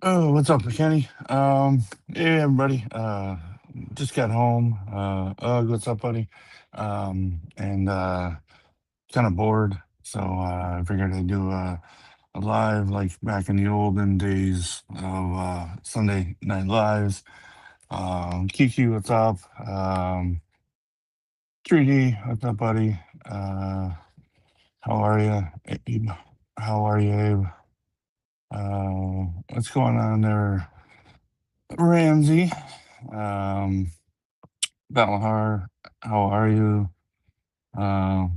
Oh, what's up, Kenny? Hey, everybody. Just got home. What's up, buddy? And Kind of bored, so I figured I'd do a live like back in the olden days of Sunday Night Lives. Kiki, what's up? 3D, what's up, buddy? Uh, how are you, Abe? How are you, Abe? What's going on there, Ramsey? Um, Balhar, how are you? Uh,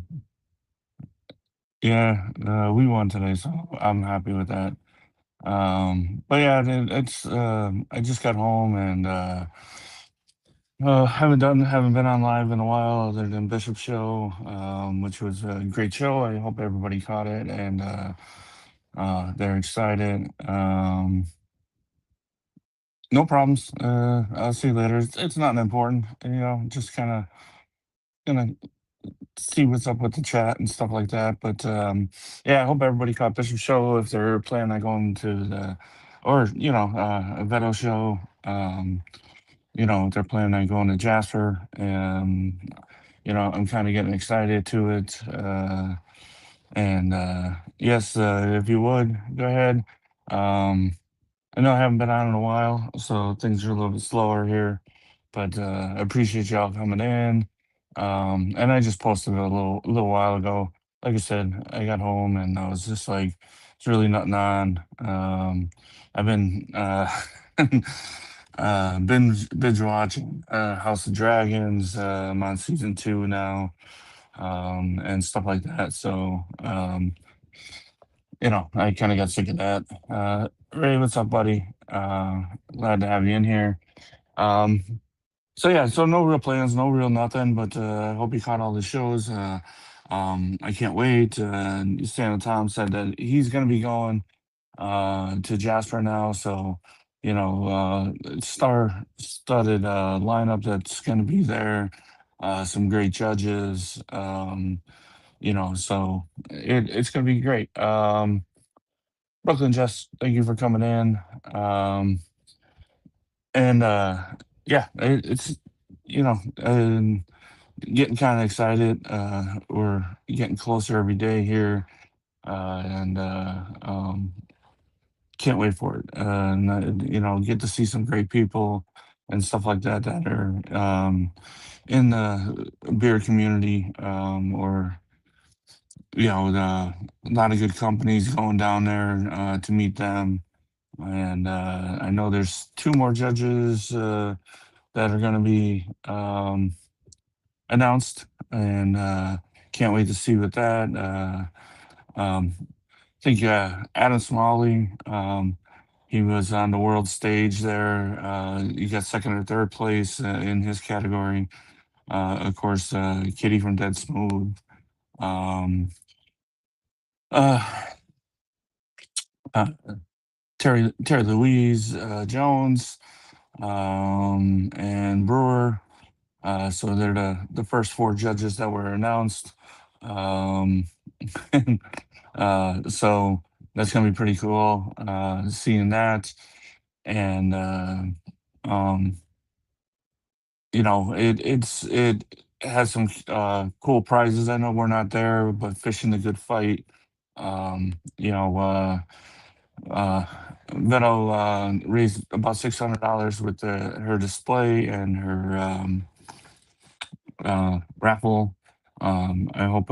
yeah, we won today, so I'm happy with that. But yeah, I just got home and haven't been on live in a while other than Bishop show, which was a great show. I hope everybody caught it and they're excited. No problems. I'll see you later. It's not important, just kind of see what's up with the chat and stuff like that. But yeah, I hope everybody caught Bishop show if they're planning on going to the or a Veto show. If they're planning on going to Jasper. I'm kind of getting excited to it. And Yes, if you would go ahead. Um, I know I haven't been on in a while, so things are a little bit slower here, but I appreciate y'all coming in. And I just posted a little while ago. Like I said, I got home and I was just like, it's really nothing on. I've been binge watching House of Dragons. I'm on season 2 now, and stuff like that. So I kind of got sick of that. Ray, what's up, buddy? Glad to have you in here. Um, so yeah, so no real plans, no real nothing, but I hope you caught all the shows. I can't wait. Santa Tom said that he's gonna be going to Jasper now, so star-studded lineup that's gonna be there. Some great judges. So it's gonna be great. Brooklyn Jess, thank you for coming in. Um, and Yeah, it's you know, getting kind of excited. We're getting closer every day here, and can't wait for it. Get to see some great people and stuff like that that are in the beer community, or a lot of good companies going down there to meet them. And I know there's two more judges that are going to be announced, and can't wait to see what that. I think Adam Smalley, he was on the world stage there. He got second or third place in his category. Of course, Kitty from Dead Smooth. Um, uh, uh, Terry Louise Jones, and Brewer. So they're the first four judges that were announced. Um, so that's gonna be pretty cool seeing that, and um, it has some cool prizes. I know we're not there, but fishing the good fight. Um, you know, uh, uh, Veto raised about $600 with her display and her raffle. I hope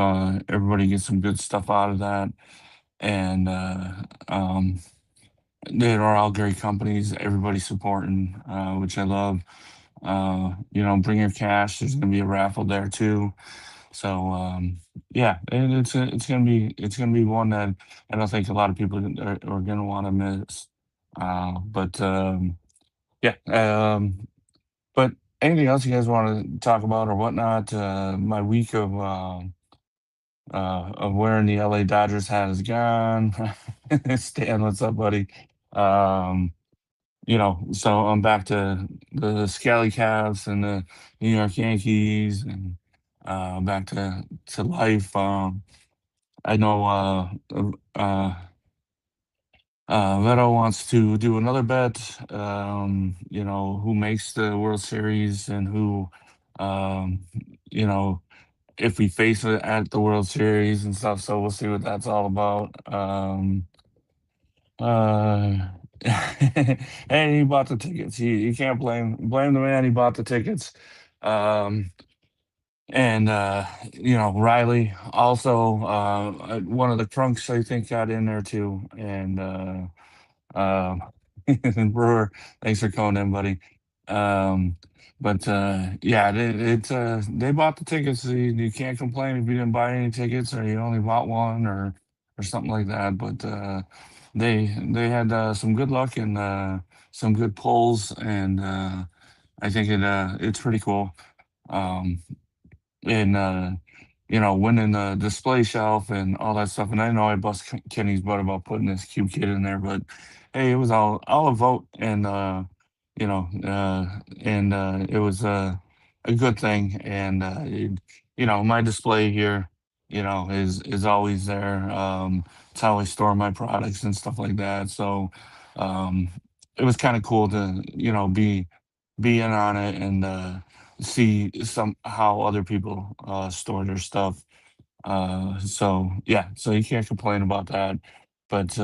everybody gets some good stuff out of that. And they are all great companies. Everybody supporting, which I love. Bring your cash. There's gonna be a raffle there too. So yeah, and it's gonna be one that I don't think a lot of people are gonna want to miss. But Yeah. But anything else you guys want to talk about or whatnot? My week of wearing the LA Dodgers hat is gone. Stan, what's up, buddy? Um, so I'm back to the Scally Cavs and the New York Yankees and back to life. I know Vettel wants to do another bet. Who makes the World Series and who, um, you know, if we face it at the World Series and stuff. So we'll see what that's all about. Uh, and he bought the tickets. You can't blame the man. He bought the tickets. Um, and Riley also one of the Crunks I think got in there too. And um, and Brewer, thanks for calling in, buddy. Um, but yeah, they bought the tickets. You can't complain if you didn't buy any tickets or you only bought one or something like that. But they had some good luck and some good pulls, and I think it's pretty cool. Um, and winning the display shelf and all that stuff. And I know I bust Kenny's butt about putting this cute kid in there, but hey, it was all a vote, and it was a good thing. And my display here, is always there. It's how I store my products and stuff like that. So um, it was kind of cool to be in on it and see some how other people store their stuff. So yeah, so you can't complain about that. But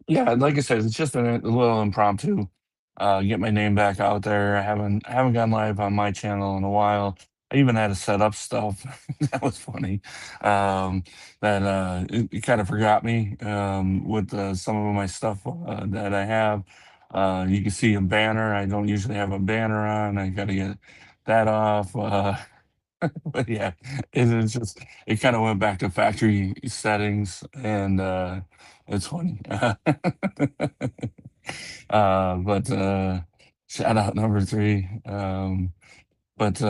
yeah, like I said, it's just a little impromptu. Get my name back out there. I haven't gone live on my channel in a while. I even had to set up stuff. That was funny. That it kind of forgot me with some of my stuff that I have. You can see a banner. I don't usually have a banner on. I got to get that off. But yeah, it's just it kind of went back to factory settings, and it's funny. But shout out number three. But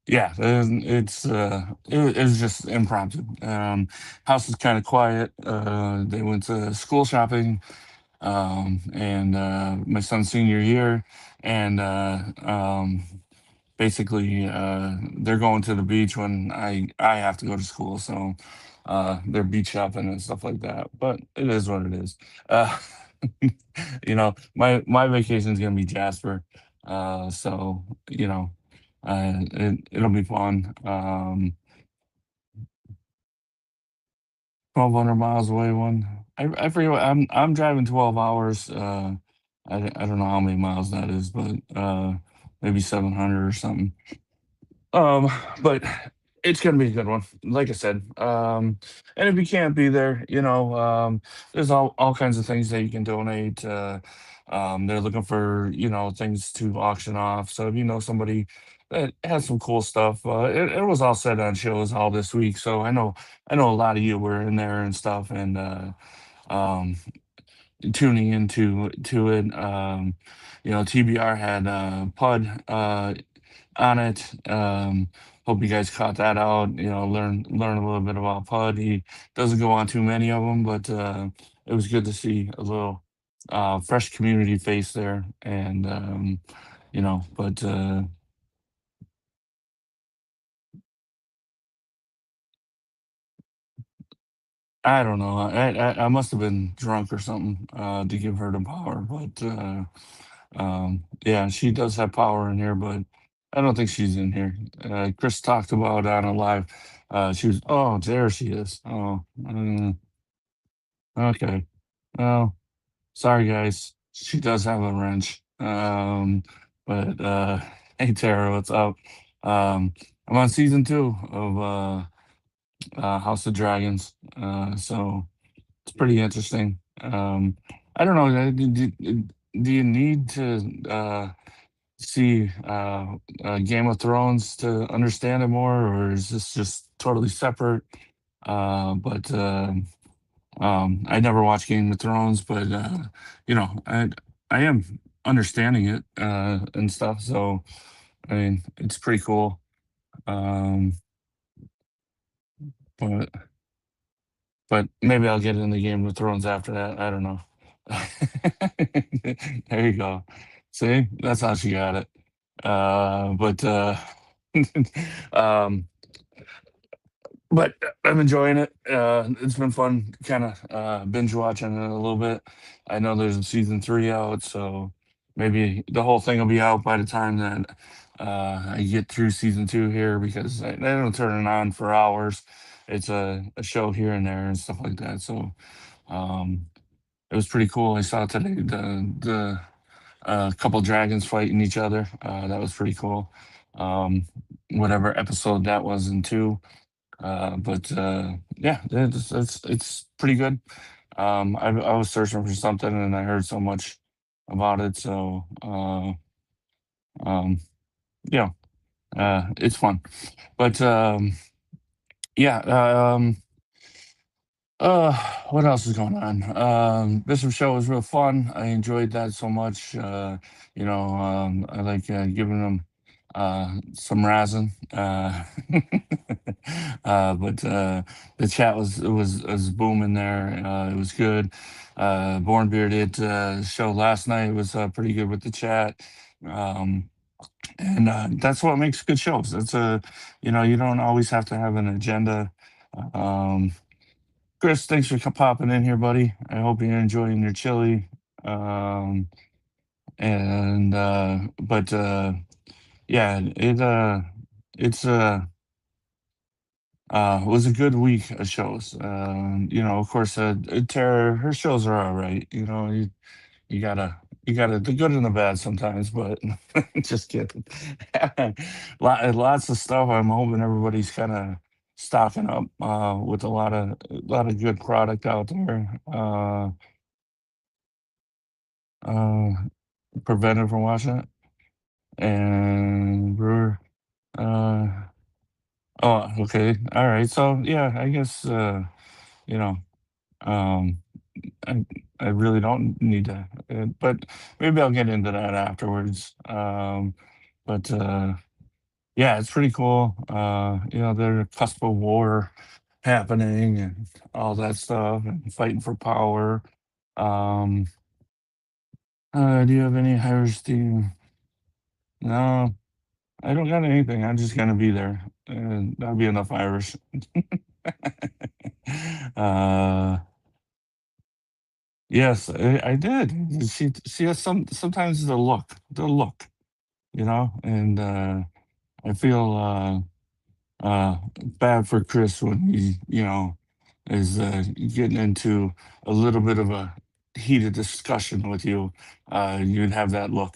yeah, it was just impromptu. House is kind of quiet. They went to school shopping, and my son's senior year, and basically they're going to the beach when I have to go to school, so they're beach shopping and stuff like that. But it is what it is. uh my vacation is gonna be Jasper, so it'll be fun. 1,200 miles away. I forget what I'm driving 12 hours. I don't know how many miles that is, but maybe 700 or something. Um, but it's gonna be a good one, like I said. And if you can't be there, there's all kinds of things that you can donate. They're looking for things to auction off. So if you know somebody that has some cool stuff, it was all said on shows all this week. So I know a lot of you were in there and stuff, and um, tuning into it. TBR had Pud on it. Hope you guys caught that out. Learn a little bit about Pud. He doesn't go on too many of them, but it was good to see a little fresh community face there. And but I don't know. I must have been drunk or something to give her the power, but. Yeah, she does have power in here, but I don't think she's in here. Chris talked about on a live. She was. Oh, there she is. Oh, okay. Well, sorry guys. She does have a wrench. But hey Tara, what's up? I'm on season two of House of Dragons. So it's pretty interesting. I don't know. Do you need to? See Game of Thrones to understand it more, or is this just totally separate? But I never watched Game of Thrones, but I am understanding it and stuff. So I mean, it's pretty cool. Um, but maybe I'll get into Game of Thrones after that. I don't know. There you go. See, that's how she got it. But um, but I'm enjoying it. It's been fun, kind of binge watching it a little bit. I know there's a season three out, so maybe the whole thing will be out by the time that I get through season two here because they don't turn it on for hours. It's a show here and there and stuff like that. So um, it was pretty cool. I saw today the couple dragons fighting each other. That was pretty cool. Um, Whatever episode that was in two. But yeah, it's pretty good. I was searching for something and I heard so much about it, so um, yeah, it's fun. But yeah, uh, what else is going on? Bishop show was real fun. I enjoyed that so much. I like giving them some razzing. But the chat was booming there. It was good. Born Bearded show last night was pretty good with the chat. Um, and that's what makes good shows. You don't always have to have an agenda. Um, Chris, thanks for popping in here, buddy. I hope you're enjoying your chili. Um, and but yeah, it's was a good week of shows. Of course, Tara, her shows are all right. You gotta you gotta the good and the bad sometimes, but just kidding. Lots of stuff. I'm hoping everybody's kind of stocking up with a lot of good product out there. Uh, Prevented from watching it, and Brewer. Uh, oh, okay, all right. So yeah, I guess you know. Um, I I really don't need to, but maybe I'll get into that afterwards. But yeah, it's pretty cool. There's a cusp of war happening and all that stuff, and fighting for power. Um, do you have any Irish team? No, I don't got anything. I'm just gonna be there, and that'll be enough Irish. uh, yes, I did. She has sometimes the look, and I feel bad for Chris when he, is getting into a little bit of a heated discussion with you. You'd have that look.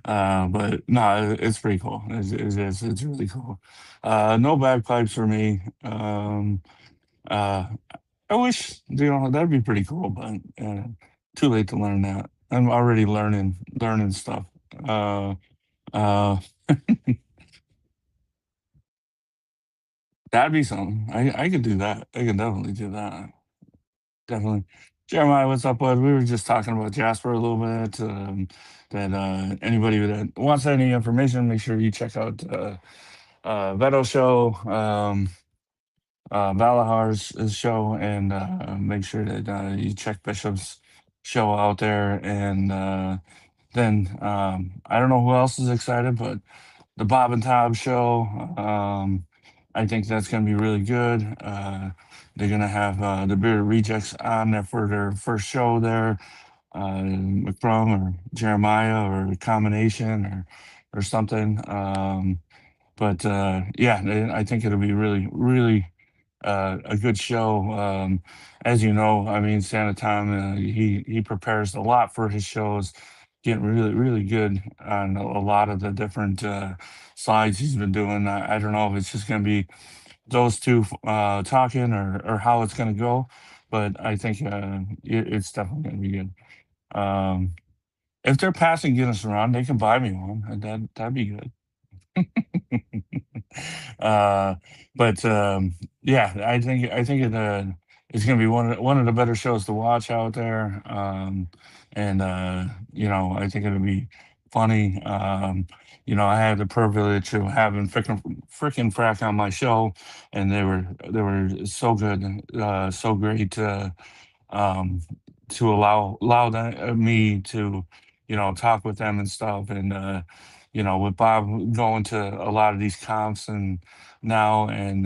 But no, it's pretty cool. It's really cool. No bagpipes for me. Uh, I wish, that'd be pretty cool, but too late to learn that. I'm already learning stuff. Uh, uh, that'd be something. I could do that. I could definitely do that. Definitely. Jeremiah, what's up, bud? We were just talking about Jasper a little bit. That anybody that wants any information, make sure you check out Veto Show, Valahar's show, and make sure that you check Bishop's show out there. And then I don't know who else is excited, but the Bob and Tom show. I think that's going to be really good. They're going to have the Bearded Rejects on there for their first show there. McBrum or Jeremiah or a combination or something. But yeah, I think it'll be really, really a good show. As you know, I mean, Santa Tom, he prepares a lot for his shows, getting really, really good on a lot of the different slides he's been doing. I don't know if it's just going to be those two talking or how it's going to go, but I think it's definitely going to be good. Um, if they're passing Guinness around, they can buy me one. That'd be good. uh, but yeah, I think it's going to be one of the better shows to watch out there. And I think it'll be funny. I had the privilege of having frickin' frack on my show, and they were so good, so great. Um, to allow me to talk with them and stuff, and with Bob going to a lot of these comps and now, and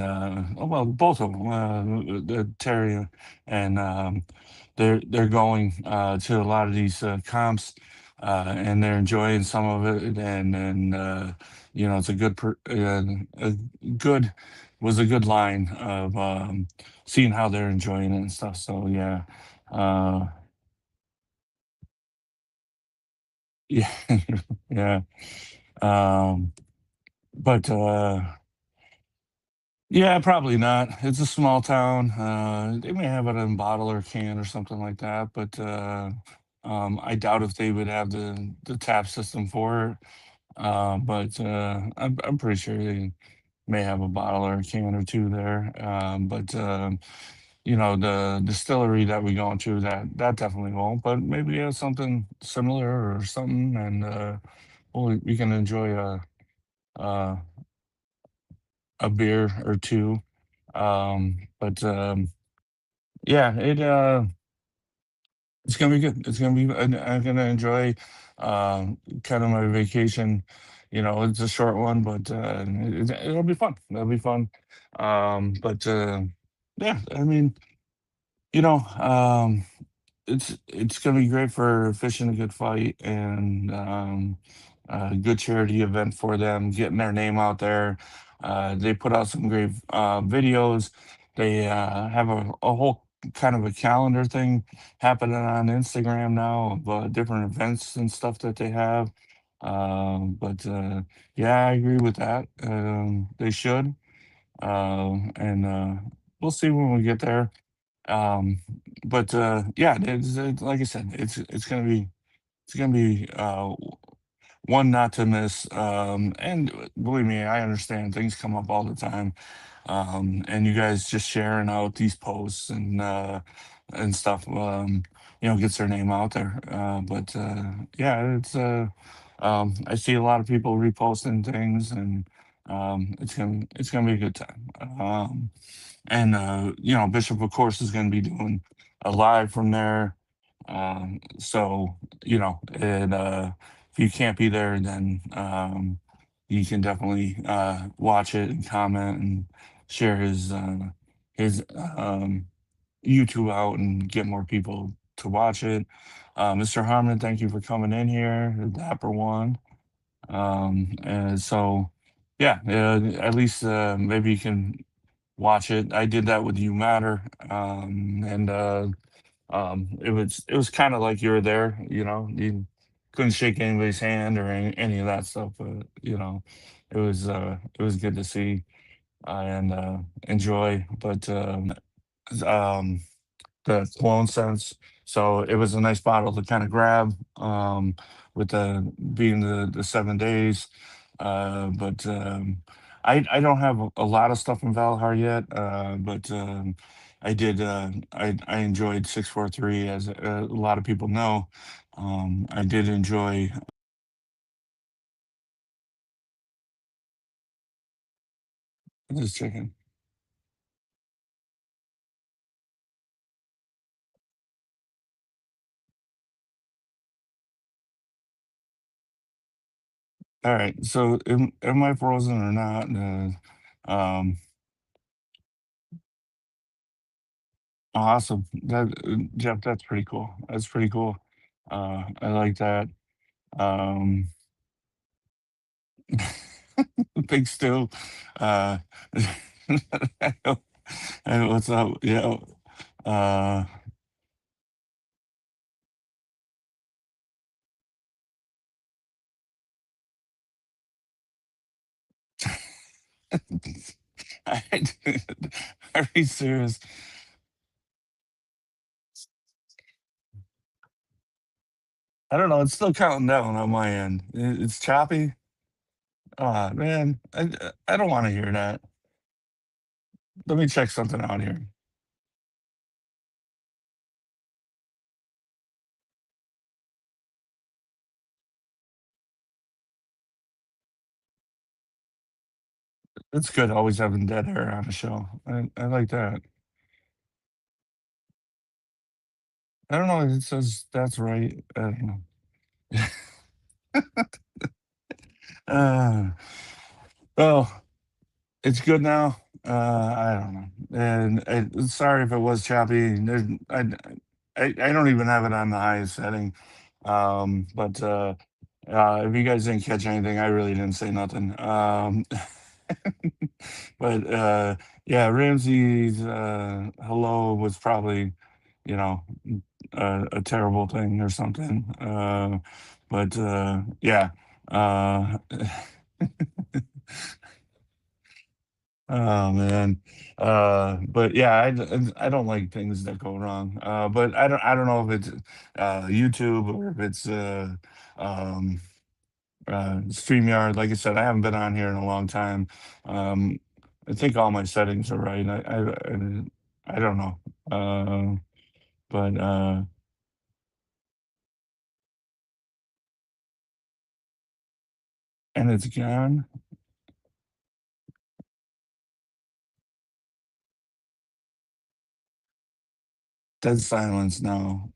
well, both of them, Terry and they're going to a lot of these comps, and they're enjoying some of it, and it's a a good was a good line of seeing how they're enjoying it and stuff. So yeah, uh, yeah, yeah. Um, but yeah, probably not. It's a small town. They may have it in bottle or can or something like that, but I doubt if they would have the tap system for it. But I'm pretty sure they may have a bottle or a can or two there. But the distillery that we go to, that definitely won't. But maybe have something similar or something, and we can enjoy a a beer or two. But yeah, it's gonna be good. It's gonna be. I'm gonna enjoy kind of my vacation. It's a short one, but it'll be fun. It'll be fun. But yeah, I mean, you know, um, it's gonna be great for fishing a good fight and a good charity event for them, getting their name out there. They put out some great videos. They have a whole kind of a calendar thing happening on Instagram now of different events and stuff that they have. But yeah, I agree with that. They should, and we'll see when we get there. Um, but yeah, like I said, it's gonna be one not to miss. And believe me, I understand things come up all the time. And you guys just sharing out these posts and stuff, gets their name out there. But yeah, I see a lot of people reposting things, and it's gonna be a good time. And Bishop, of course, is going to be doing a live from there. So and if you can't be there, then you can definitely watch it and comment and share his YouTube out and get more people to watch it. Mr. Harmon, thank you for coming in here, the Dapper One. And so, yeah, at least maybe you can watch it. I did that with You Matter, and it was kind of like you were there. You couldn't shake anybody's hand or any of that stuff, but it was good to see and enjoy. But um, the cologne scents. So it was a nice bottle to kind of grab with the being the 7 days. But I don't have a lot of stuff in Valhar yet, but I enjoyed 643 as a lot of people know. I did enjoy this chicken. All right, so am I frozen or not? Awesome. Jeff, that's pretty cool. That's pretty cool. I like that. Um, Big Stu. Uh, hey, what's up? Yeah. Uh, I, are you serious? I don't know. It's still counting down on my end. It's choppy. Man, I don't want to hear that. Let me check something out here. It's good always having dead air on the show. I like that. I don't know. It says that's right. I don't know. Uh, well, it's good now. I don't know, and sorry if it was choppy. I don't even have it on the highest setting. But if you guys didn't catch anything, I really didn't say nothing. But yeah, Ramsey's hello was probably, you know, a terrible thing or something. But yeah. Uh, oh man. But yeah, I don't like things that go wrong. But I don't know if it's YouTube or if it's um, StreamYard. Like I said, I haven't been on here in a long time. Um, I think all my settings are right. I don't know. But and it's gone. Dead silence now.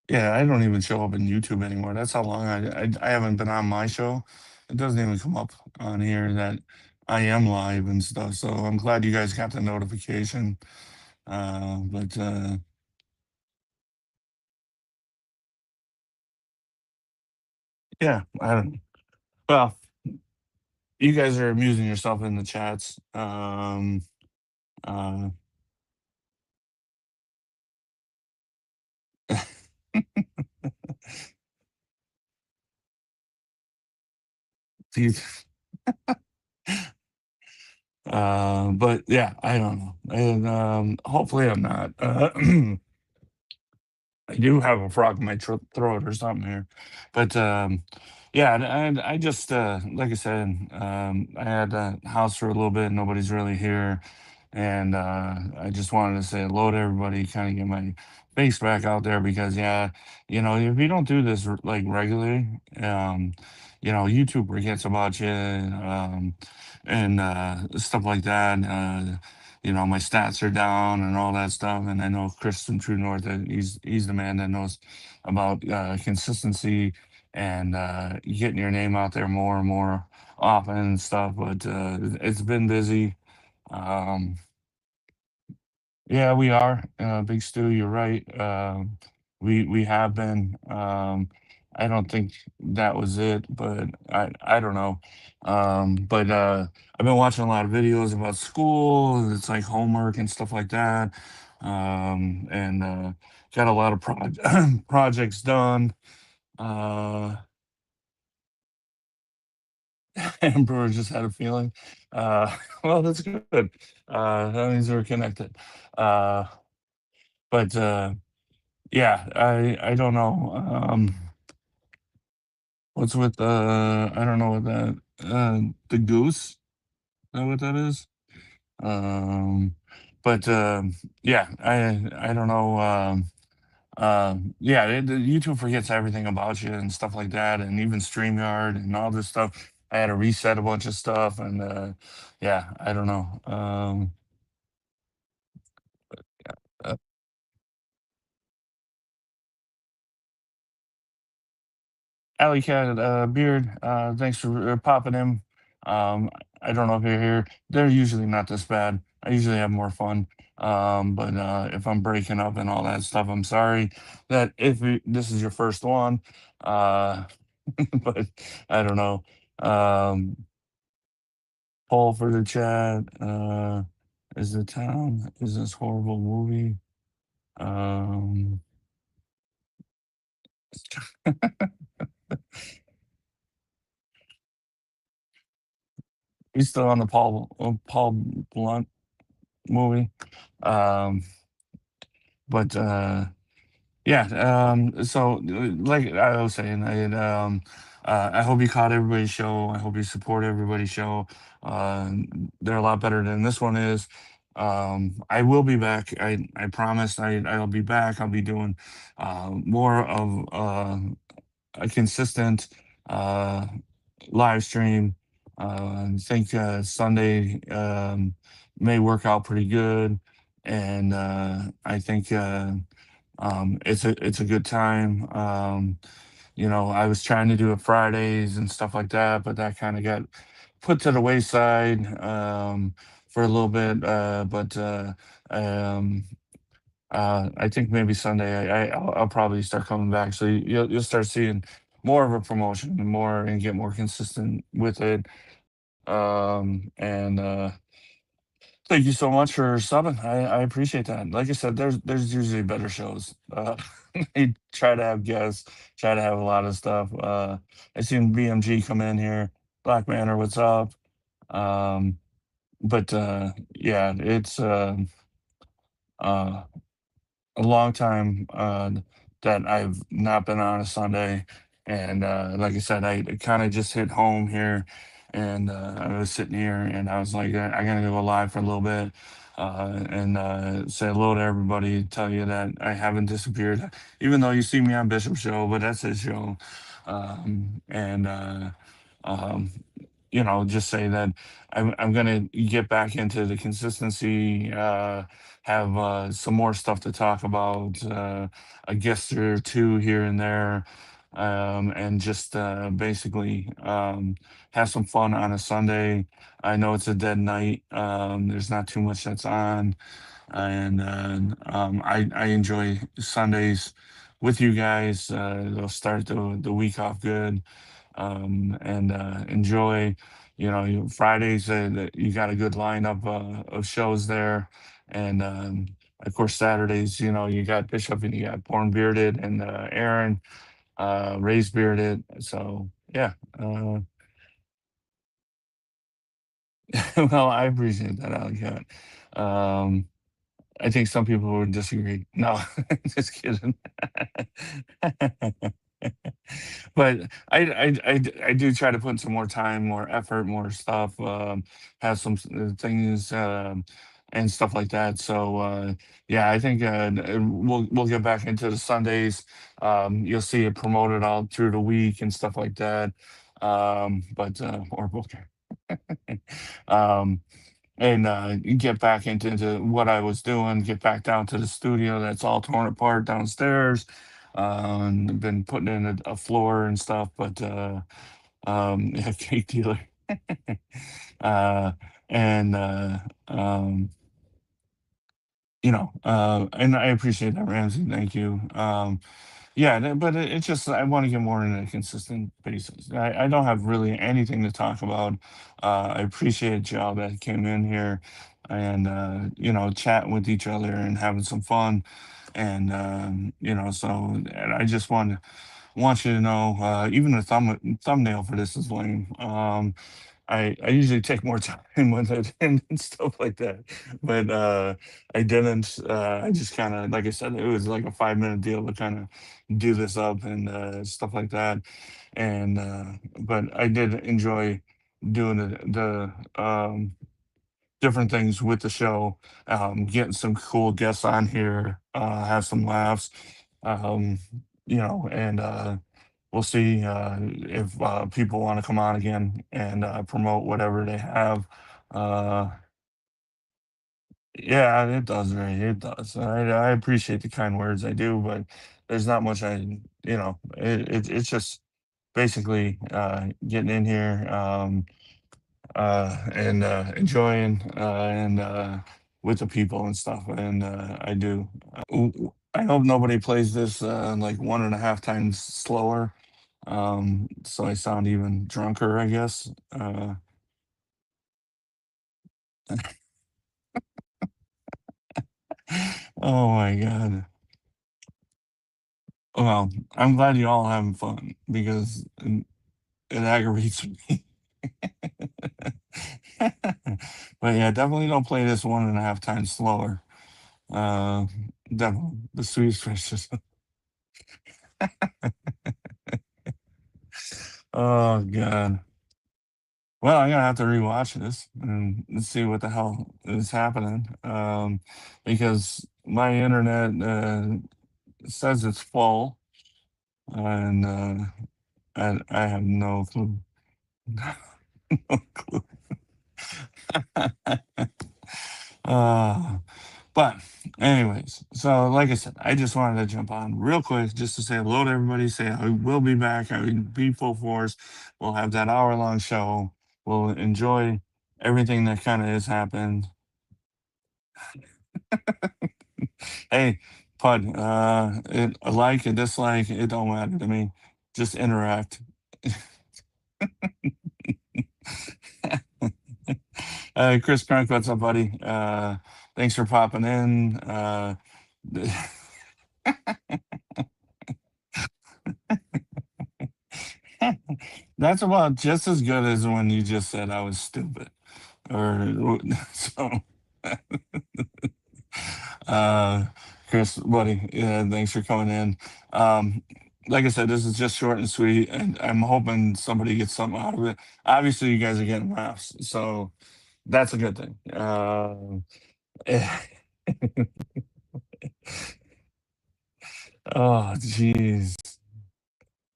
Yeah, I don't even show up in YouTube anymore. That's how long I haven't been on my show. It doesn't even come up on here that I am live and stuff. So I'm glad you guys got the notification. But yeah, I don't. Well, you guys are amusing yourself in the chats. Uh, these, but yeah, I don't know, and hopefully I'm not. I do have a frog in my throat or something here, but yeah, and I just like I said, I had a house for a little bit. Nobody's really here, and I just wanted to say hello to everybody, kind of get my face back out there because yeah, if you don't do this like regularly, YouTube forgets about you, and stuff like that. My stats are down and all that stuff. And I know Christian True North, he's the man that knows about consistency and getting your name out there more and more often and stuff. But it's been busy. Um, yeah, we are. Big Stu, you're right. We have been. I don't think that was it, but I don't know. But I've been watching a lot of videos about school. It's like homework and stuff like that. And got a lot of projects done. Uh, and Brewer just had a feeling. Well, that's good. That means we're connected. Uh, but yeah, I don't know. What's with I don't know what that the goose. Is that what that is? Um, but yeah, I don't know. Yeah, the YouTube forgets everything about you and stuff like that, and even StreamYard and all this stuff. I had to reset a bunch of stuff, and yeah, I don't know. Uh, Alley Cat, Beard, thanks for popping in. I don't know if you're here. They're usually not this bad. I usually have more fun. But if I'm breaking up and all that stuff, I'm sorry that if this is your first one. Uh, but I don't know. Um, Poll for the chat. Is the town is this horrible movie? Um, he's still on the Paul Blunt movie. Um, but yeah, so like I was saying, I hope you caught everybody's show. I hope you support everybody's show. Uh, they're a lot better than this one is. I will be back. I promise. I'll be back. I'll be doing more of a consistent uh, live stream. I think Sunday may work out pretty good, and I think. It's a good time. I was trying to do it Fridays and stuff like that, but that kind of got put to the wayside for a little bit. Um, I think maybe Sunday I'll probably start coming back. So you'll start seeing more of a promotion and more and get more consistent with it. And Thank you so much for subbing. I appreciate that. Like I said, there's usually better shows. They try to have guests, try to have a lot of stuff. I seen BMG come in here. Black Manor, what's up? Um, but yeah, it's uh, a long time that I've not been on a Sunday, and like I said, I kind of just hit home here, and I was sitting here, and I was like, I gotta go live for a little bit, and say hello to everybody, tell you that I haven't disappeared, even though you see me on Bishop's show, but that's his show, and um, just say that I'm gonna get back into the consistency, have some more stuff to talk about, a guest or two here and there, and just basically have some fun on a Sunday. I know it's a dead night. There's not too much that's on, and I enjoy Sundays with you guys. They'll start the week off good, and enjoy. Fridays, you got a good lineup of shows there, and of course Saturdays, you got Bishop and you got Born Bearded and Aaron, Raised Bearded. So yeah, well, I appreciate that, Alec. Um, I think some people would disagree. No, just kidding. But I do try to put some more time, more effort, more stuff, have some things and stuff like that. So yeah, I think we'll get back into the Sundays. You'll see it promoted all through the week and stuff like that. But or book. um, and get back into what I was doing, get back down to the studio that's all torn apart downstairs. And I've been putting in a floor and stuff, but yeah, cake dealer. uh, and and I appreciate that, Ramsey. Thank you. Yeah, but it's just I want to get more in a consistent basis. I don't have really anything to talk about. I appreciate y'all that came in here and chatting with each other and having some fun. And so and I just want you to know, even the thumbnail for this is lame. I usually take more time with it and stuff like that, but I didn't. I just kind of, like I said, it was like a 5 minute deal to kind of do this up and stuff like that. And but I did enjoy doing the different things with the show, getting some cool guests on here, have some laughs, um, and we'll see if people want to come on again and promote whatever they have. Uh, yeah, it does, Ray. It does. I appreciate the kind words. I do, but there's not much it's just basically getting in here and enjoying and with the people and stuff. And I do. I hope nobody plays this like 1.5 times slower. So I sound even drunker, I guess. Oh my god. Well, I'm glad you all having fun because it aggravates me. But yeah, definitely don't play this 1.5 times slower. Uh, definitely the Swedish fish is. Oh god. Well, I'm gonna have to rewatch this and see what the hell is happening. Because my internet says it's full, and I have no clue. No clue. uh, But, anyways, so like I said, I just wanted to jump on real quick just to say hello to everybody. Say I will be back. I will be full force. We'll have that hour-long show. We'll enjoy everything that kind of has happened. Hey, Pud, a like, a dislike, it don't matter to me. Just interact. Chris Crunk, what's up, buddy? Thanks for popping in. That's about just as good as when you just said I was stupid. Or so. uh, Chris, buddy, yeah, thanks for coming in. Um, like I said, this is just short and sweet, and I'm hoping somebody gets something out of it. Obviously, you guys are getting laughs, so that's a good thing. Oh, jeez.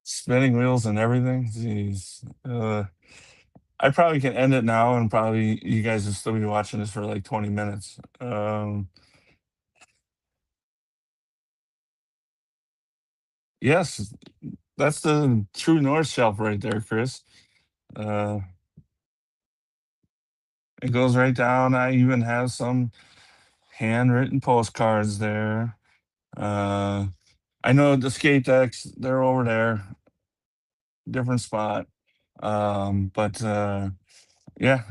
Spinning wheels and everything. Jeez. I probably can end it now and probably you guys will still be watching this for like 20 minutes. Yes, that's the true north shelf right there, Chris. Uh, it goes right down. I even have some handwritten postcards there. Uh, I know the skate decks, they're over there, different spot. But yeah,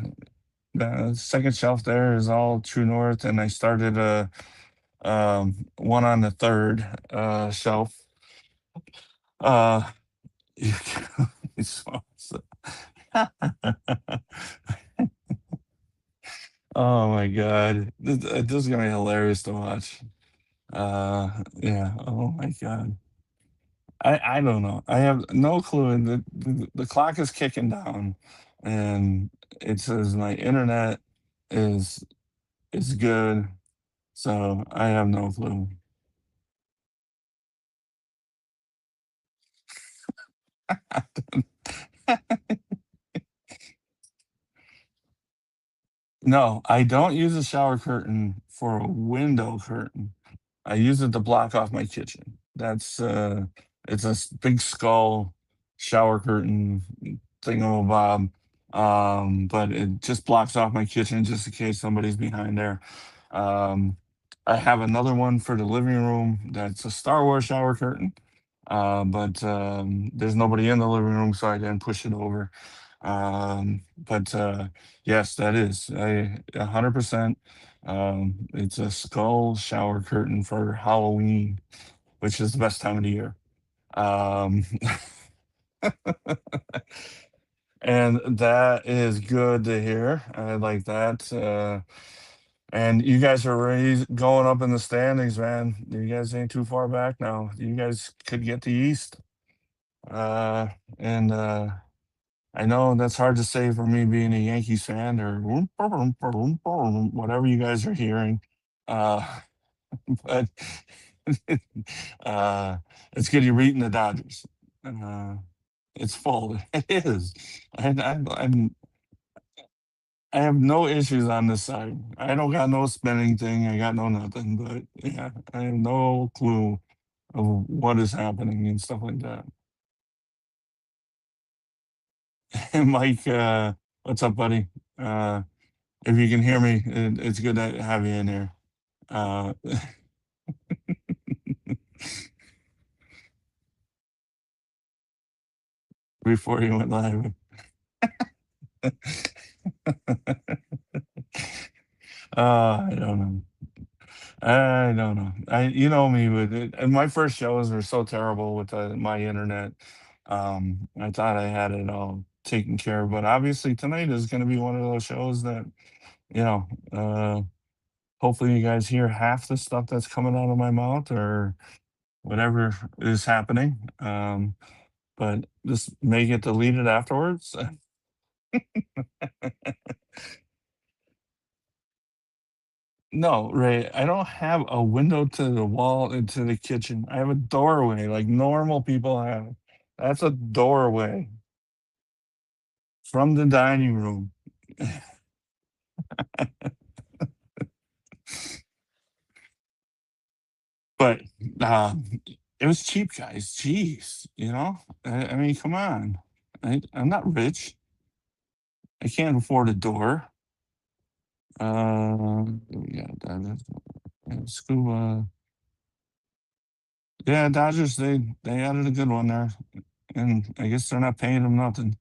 the second shelf there is all true north, and I started one on the third shelf. Uh, so- oh my god, this is gonna be hilarious to watch. Yeah. Oh my god. I don't know. I have no clue. And the clock is kicking down, and it says my internet is is good. So I have no clue. No, I don't use a shower curtain for a window curtain. I use it to block off my kitchen. That's it's a big skull shower curtain thingamabob. But it just blocks off my kitchen just in case somebody's behind there. Um, I have another one for the living room that's a Star Wars shower curtain. But there's nobody in the living room, so I didn't push it over. But yes, that is 100%. It's a skull shower curtain for Halloween, which is the best time of the year. Um, and that is good to hear. I like that. And you guys are already going up in the standings, man. You guys ain't too far back now. You guys could get the East. And I know that's hard to say for me being a Yankees fan or whatever you guys are hearing. Uh, but uh, it's good you're beating the Dodgers. Uh, it's full. It is. I'm, I have no issues on this side. I don't got no spending thing. I got no nothing. But yeah, I have no clue of what is happening and stuff like that. And Mike, what's up, buddy? Uh, if you can hear me, it's good to have you in here. Uh, before you went live. I don't know. I don't know. You know me with it. And my first shows were so terrible with my internet. I thought I had it all taken care of, but obviously tonight is going to be one of those shows that you know. Hopefully, you guys hear half the stuff that's coming out of my mouth or whatever is happening. But just may get deleted afterwards. No, Ray, I don't have a window to the wall into the kitchen. I have a doorway like normal people have. That's a doorway from the dining room. But uh, it was cheap, guys. Jeez, I mean, come on. I'm not rich. I can't afford a door. Yeah, scuba. Yeah, Dodgers. They added a good one there, and I guess they're not paying them nothing.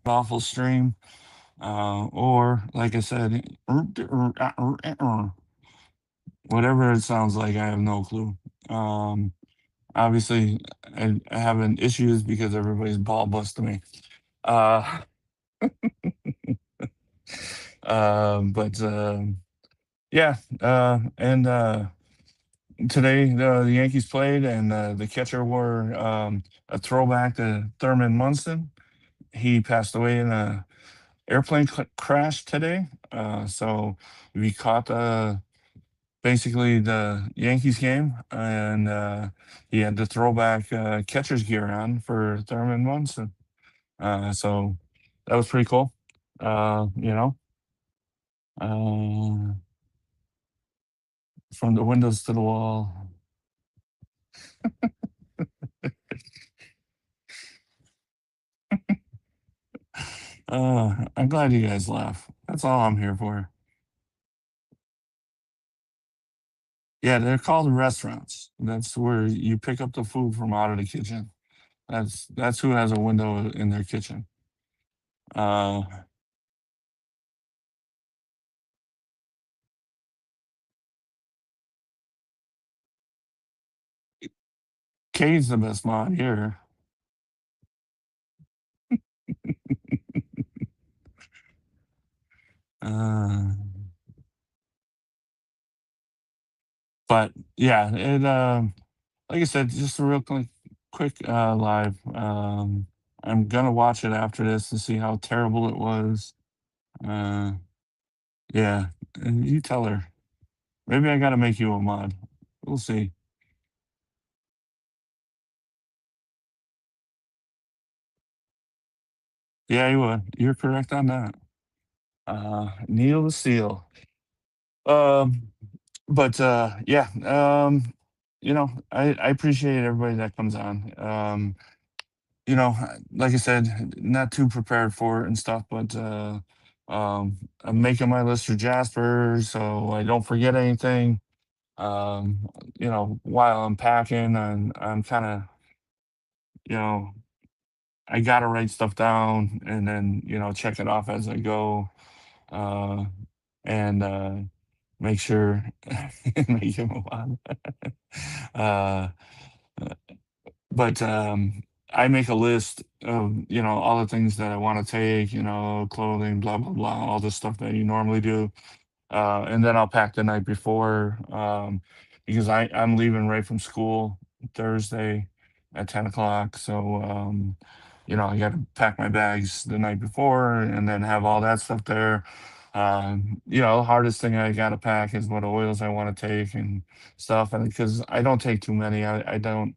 Awful stream. Or like I said, whatever it sounds like, I have no clue. Um, Obviously, I having issues because everybody's ball busting me. Uh, but yeah, and today the Yankees played, and the catcher wore a throwback to Thurman Munson. He passed away in a airplane crash today. So we caught basically the Yankees game, and he had the throwback catcher's gear on for Thurman Munson. So that was pretty cool. You know, uh, from the windows to the wall. I'm glad you guys laugh. That's all I'm here for. Yeah, they're called restaurants. That's where you pick up the food from out of the kitchen. That's who has a window in their kitchen. Uh, Kate's the best mod here. Uh, but yeah, like I said, just a real quick live. I'm gonna watch it after this to see how terrible it was. Uh, yeah, and you tell her. Maybe I gotta make you a mod. We'll see. Yeah, you would. You're correct on that. Neil the Seal. Um, but yeah, I appreciate everybody that comes on. Like I said, not too prepared for it and stuff, but I'm making my list for Jasper so I don't forget anything. While I'm packing, I'm kind of, you know, I gotta write stuff down and then, check it off as I go. Uh, and make sure make him move on. uh, but I make a list of all the things that I want to take, clothing, blah blah blah, all the stuff that you normally do, and then I'll pack the night before because I'm leaving right from school Thursday at 10 o'clock. So I got to pack my bags the night before and then have all that stuff there. The hardest thing I got to pack is what oils I want to take and stuff, and because I don't take too many, I don't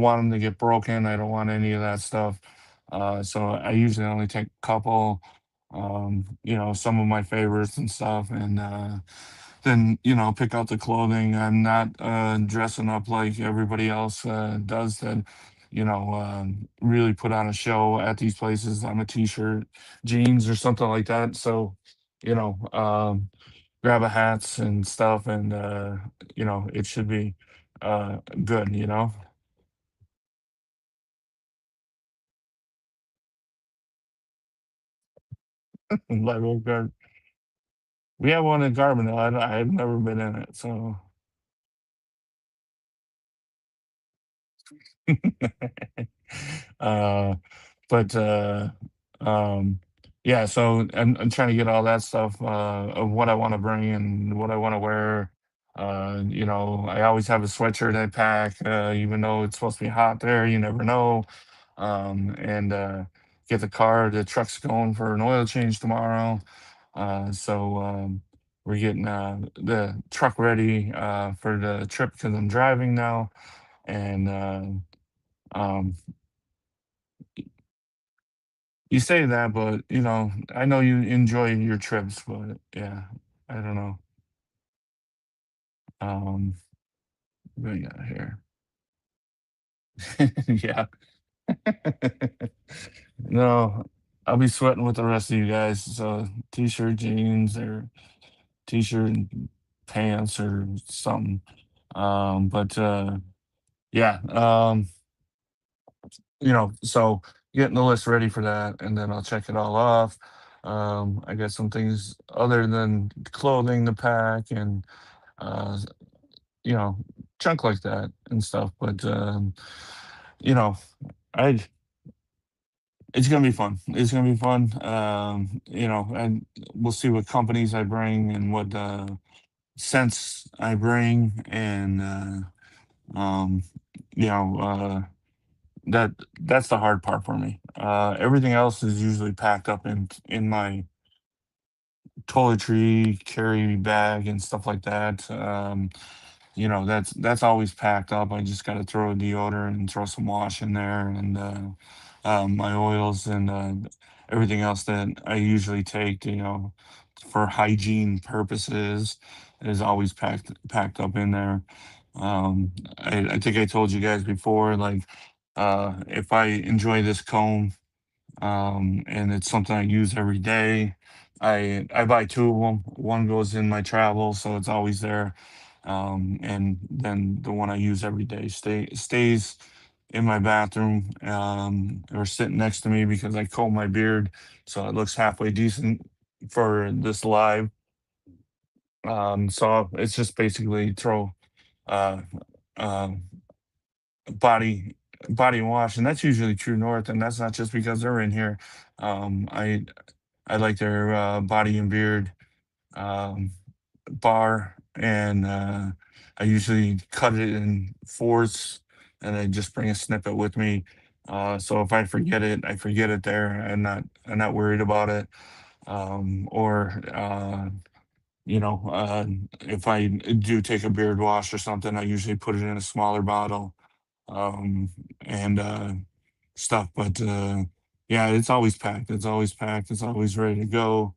want them to get broken. I don't want any of that stuff. So I usually only take a couple, some of my favorites and stuff, and then pick out the clothing. I'm not dressing up like everybody else does that. Really put on a show at these places. I'm a t-shirt, jeans, or something like that. So, you know, um, grab a hats and stuff, and it should be good. Like, we have one in Carbondale. I've never been in it, so. uh, but um, yeah, so I'm trying to get all that stuff of what I want to bring and what I want to wear. I always have a sweatshirt I pack, even though it's supposed to be hot there. You never know. And get the truck's going for an oil change tomorrow. So we're getting the truck ready for the trip because I'm driving now. And um, you say that, but I know you enjoy your trips, but yeah, I don't know. Um, what do we got here? Yeah. No, I'll be sweating with the rest of you guys. So t-shirt, jeans, or t-shirt and pants or something. But yeah, so getting the list ready for that, and then I'll check it all off. I got some things other than clothing to pack and uh, you know, junk like that and stuff. But you know, I it's gonna be fun. It's gonna be fun. And we'll see what companies I bring and what scents I bring, and um, you know, that that's the hard part for me. Everything else is usually packed up in my toiletry carry bag and stuff like that. That's always packed up. I just got to throw a deodorant and throw some wash in there, and my oils and everything else that I usually take, for hygiene purposes, is always packed up in there. I think I told you guys before, like, if I enjoy this comb, and it's something I use every day. I buy two of them. One goes in my travel, so it's always there, and then the one I use every day stays in my bathroom, or sitting next to me because I comb my beard, so it looks halfway decent for this live. So it's just basically throw uh, uh, body body wash, and that's usually True North, and that's not just because they're in here. I like their body and beard um, bar, and I usually cut it in fourths, and I just bring a snippet with me. So if I forget it, I forget it there. I'm not worried about it. Or if I do take a beard wash or something, I usually put it in a smaller bottle, and stuff. But yeah, it's always packed. It's always packed. It's always ready to go.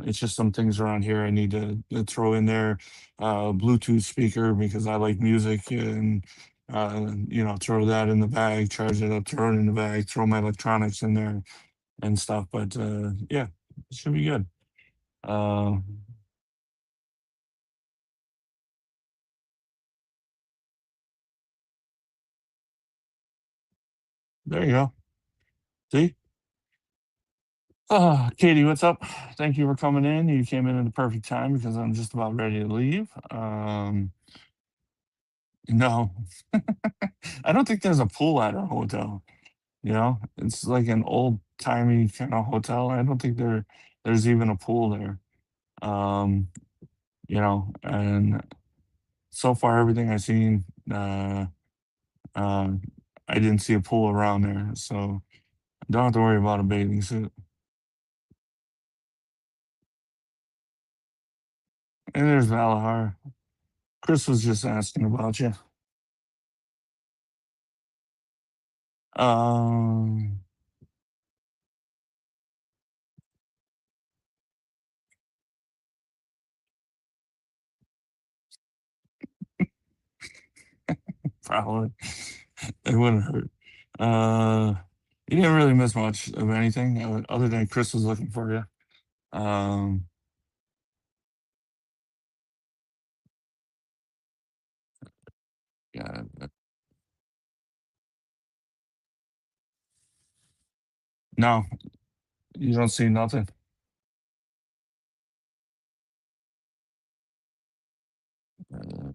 It's just some things around here I need to throw in there. Bluetooth speaker because I like music, and throw that in the bag, charge it up, throw it in the bag, throw my electronics in there and stuff. But yeah, it should be good. Uh, there you go. See? Katie, what's up? Thank you for coming in. You came in at the perfect time because I'm just about ready to leave. No, I don't think there's a pool at our hotel. It's like an old timey kind of hotel. I don't think there's even a pool there. Um, and so far everything I've seen, uh, I didn't see a pool around there, so don't have to worry about a bathing suit. And there's Valahar. Chris was just asking about you. Um, Probably. It wouldn't hurt. Uh, you didn't really miss much of anything other than Chris was looking for you. Um, yeah, no, you don't see nothing. Uh,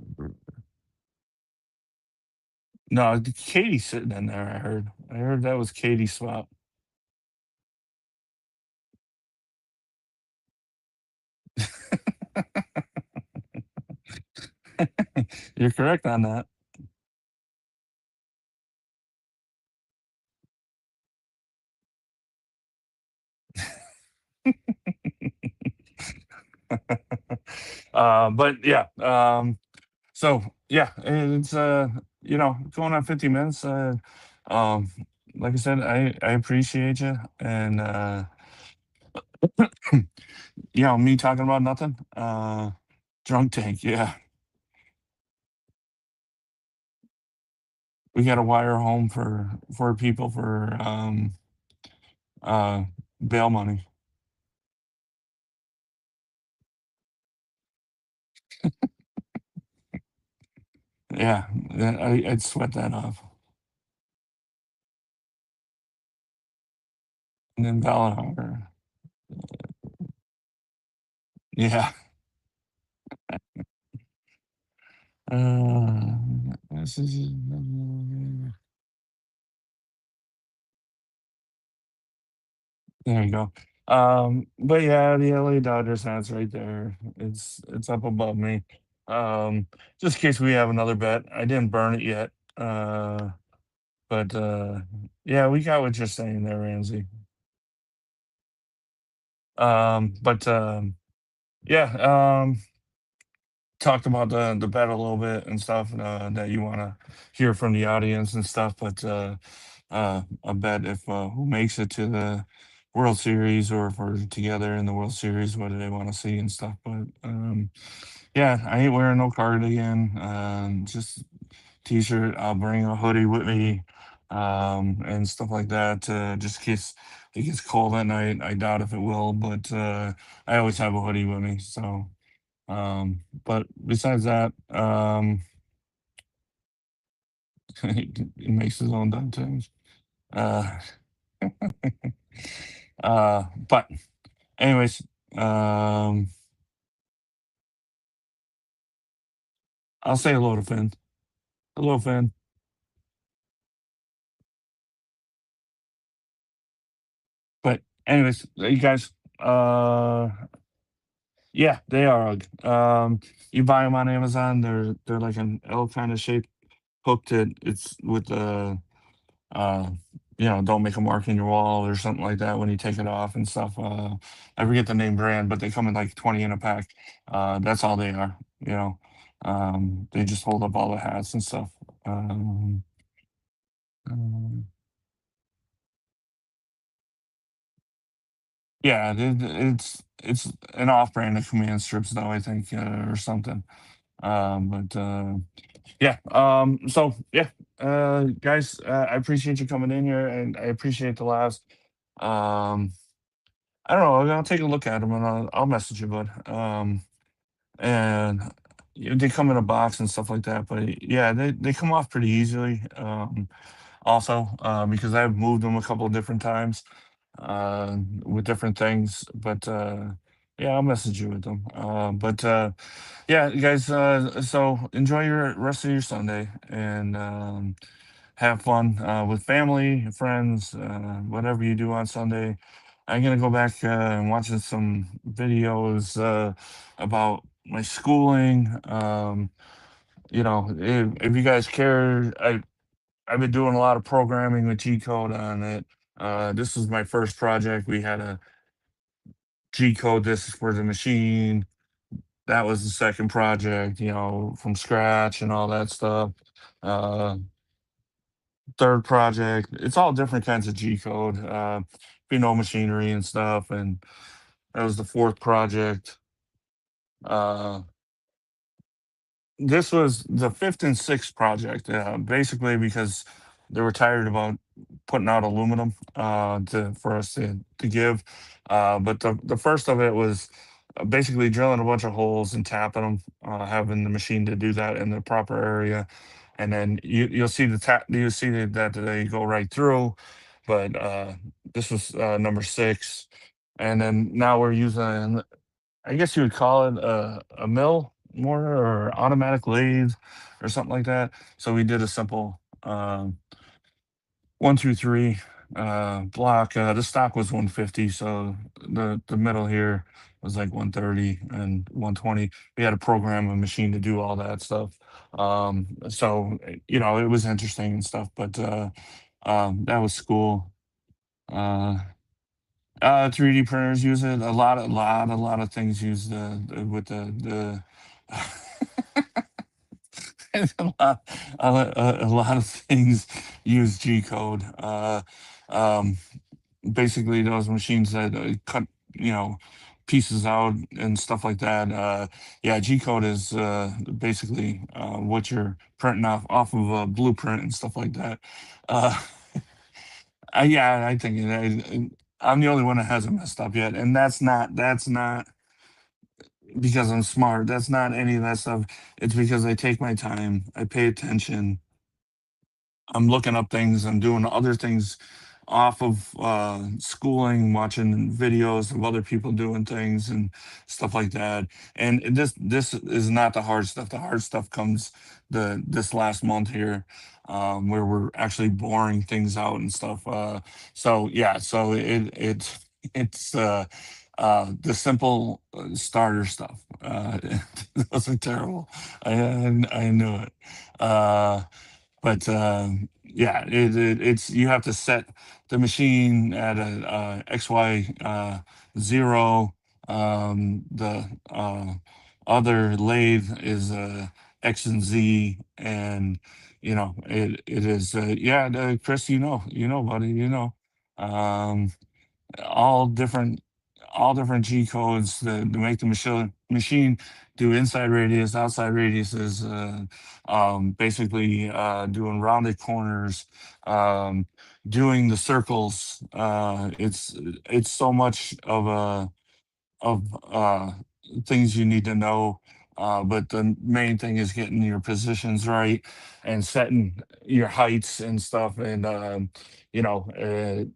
no, Katie's sitting in there. I heard. I heard that was Katie's spot. You're correct on that. But yeah. So yeah, it's going on 50 minutes. Um, like I said, I appreciate you, and Me talking about nothing. Drunk tank. Yeah, we got to wire home for people for uh bail money. Yeah, I'd sweat that off. And then Valor. Yeah. Uh, this is there you go. But yeah, the LA Dodgers hat's right there. It's up above me. Just in case we have another bet. I didn't burn it yet. But yeah, we got what you're saying there, Ramsey. But yeah, talked about the bet a little bit and stuff that you want to hear from the audience and stuff. But a bet if who makes it to the World Series or if we're together in the World Series, what do they want to see and stuff. But yeah, I ain't wearing no cardigan. Just t-shirt. I'll bring a hoodie with me, and stuff like that, just in case it gets cold at night. I doubt if it will, but I always have a hoodie with me. So, but besides that, he makes his own dumb things. Uh, but anyways, um, I'll say hello to Finn. Hello, Finn. But anyways, you guys, yeah, they are UGG. You buy them on Amazon. They're like an L kind of shape, hooked it. It's with the uh, don't make a mark in your wall or something like that when you take it off and stuff. I forget the name brand, but they come in like 20 in a pack. That's all they are. They just hold up all the hats and stuff. Um, um, yeah, it's an off brand of command strips though, I think, or something. But yeah. So yeah, guys, I appreciate you coming in here, and I appreciate the last. Um, I don't know. I'll take a look at them and I'll message you, bud. And they come in a box and stuff like that. But yeah, they come off pretty easily. Also, because I've moved them a couple of different times, with different things. But yeah, I'll message you with them. But yeah, you guys. So enjoy your rest of your Sunday and have fun with family, friends, whatever you do on Sunday. I'm gonna go back and watching some videos about my schooling. If you guys care, I've been doing a lot of programming with G code on it. This was my first project. We had a G code this for the machine. That was the second project, from scratch and all that stuff. Uh, Third project, it's all different kinds of G code, machinery and stuff. And that was the fourth project. Uh, this was the fifth and sixth project, basically because they were tired about putting out aluminum for us to give. But the first of it was basically drilling a bunch of holes and tapping them, having the machine to do that in the proper area, and then you'll see that they go right through. But this was number six, and then now we're using, I guess you would call it a mill more, or automatic lathe or something like that. So we did a simple 1 2 3 block. The stock was 150, so the middle here was like 130 and 120. We had to program a machine to do all that stuff. So it was interesting and stuff, but that was cool. Uh, 3D printers use it a lot of things use with the a lot of things use G code. Um, Basically those machines that cut. pieces out and stuff like that. Yeah, G code is basically what you're printing off of a blueprint and stuff like that. Uh, yeah, I think I'm the only one that hasn't messed up yet, and that's not because I'm smart. That's not any of that stuff. It's because I take my time, I pay attention, I'm looking up things. I'm doing other things off of schooling, watching videos of other people doing things and stuff like that. And this is not the hard stuff. The hard stuff comes this last month here, where we're actually boring things out and stuff. So yeah, so it's the simple starter stuff. Those are terrible. I knew it. But yeah, it's you have to set the machine at a XY zero. The other lathe is X and Z, and it is yeah. Chris, buddy, Um, all different all different G codes to make the machine do inside radius, outside radiuses, basically doing rounded corners, um, doing the circles. It's so much of things you need to know. But the main thing is getting your positions right and setting your heights and stuff. And,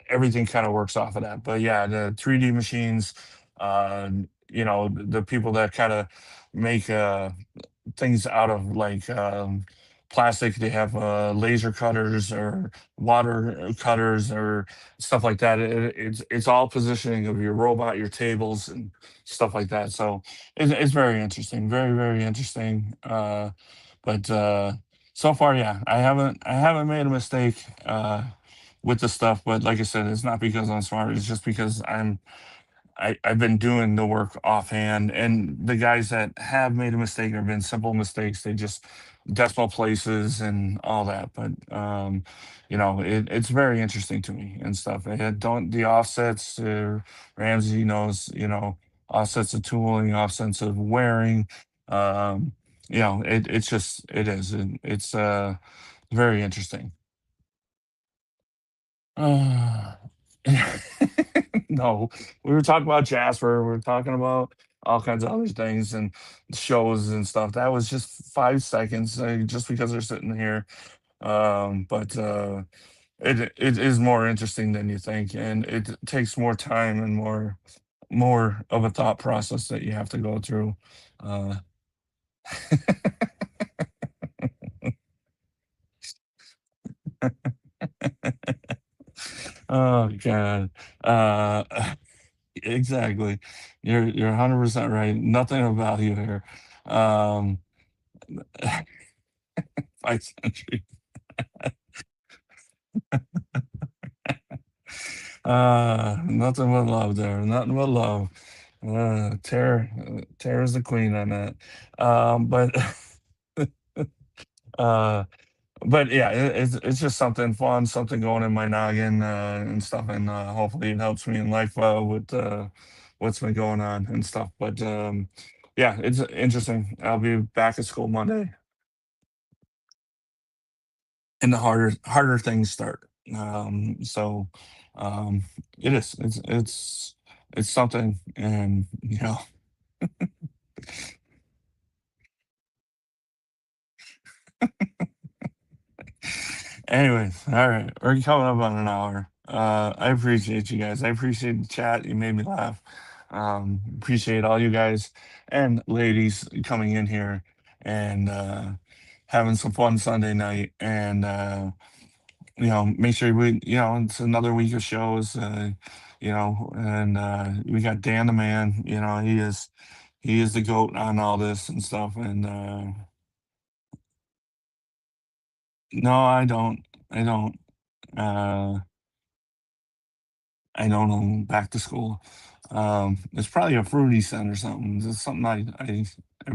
everything kind of works off of that. But yeah, the 3D machines, the people that kind of make things out of like plastic. They have laser cutters or water cutters or stuff like that. It's all positioning of your robot, your tables, and stuff like that. So it's very interesting, very very interesting. But so far, yeah, I haven't made a mistake with the stuff. But like I said, it's not because I'm smart. It's just because I've been doing the work offhand, and the guys that have made a mistake have been simple mistakes. They just decimal places and all that. But it's very interesting to me and stuff. They had don't the offsets. Ramsey knows, offsets of tooling, offsets of wearing. Um, it's just it is. It's very interesting. Uh, no, we were talking about Jasper. We were talking about all kinds of other things and shows and stuff. That was just 5 seconds, just because they're sitting here. But it is more interesting than you think, and it takes more time and more of a thought process that you have to go through. Uh, oh God. Uh, exactly. You're 100% right. Nothing of value here. Um, 5 century. Nothing but love there. Nothing but love. Tara's the queen on that. But uh, but yeah, it's just something fun, something going in my noggin and stuff, and hopefully it helps me in life with what's been going on and stuff. But yeah, it's interesting. I'll be back at school Monday, and the harder things start. So um, it is. It's something, and Anyways, all right, we're coming up on an hour. I appreciate you guys. I appreciate the chat. You made me laugh. Appreciate all you guys and ladies coming in here and having some fun Sunday night. And make sure it's another week of shows. And we got Dan the man. He is the goat on all this and stuff. And no, I don't. I don't. Uh, I don't know, back to school. It's probably a fruity scent or something. Just something I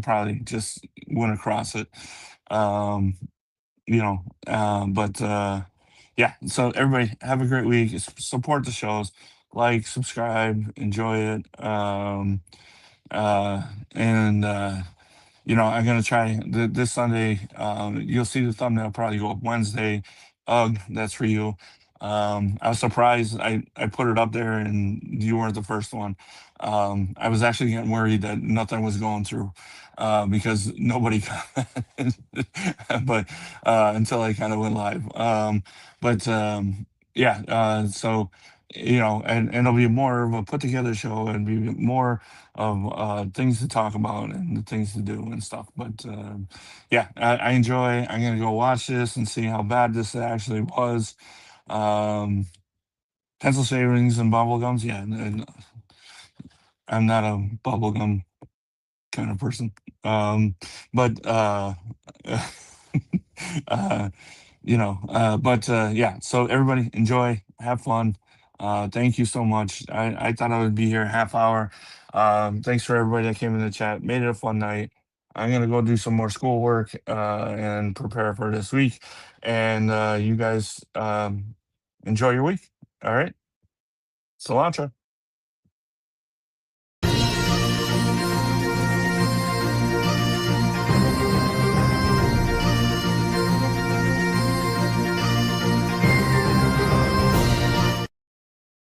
probably just went across it. Um, but yeah. So everybody have a great week. Support the shows. like, subscribe, enjoy it. Uh, and I'm gonna try this Sunday. You'll see the thumbnail probably go up Wednesday. Ugh, that's for you. I was surprised I put it up there and you weren't the first one. I was actually getting worried that nothing was going through because nobody commented, but until I kind of went live. But yeah, so and it'll be more of a put together show and be more of things to talk about and the things to do and stuff. But yeah, I enjoy. I'm gonna go watch this and see how bad this actually was. Um, Pencil shavings and bubble gums. Yeah, and I'm not a bubblegum kind of person. But uh, but yeah, so everybody enjoy, have fun. Thank you so much. I thought I would be here a half hour. Thanks for everybody that came in the chat, made it a fun night. I'm gonna go do some more schoolwork and prepare for this week, and you guys enjoy your week. All right, cilantro.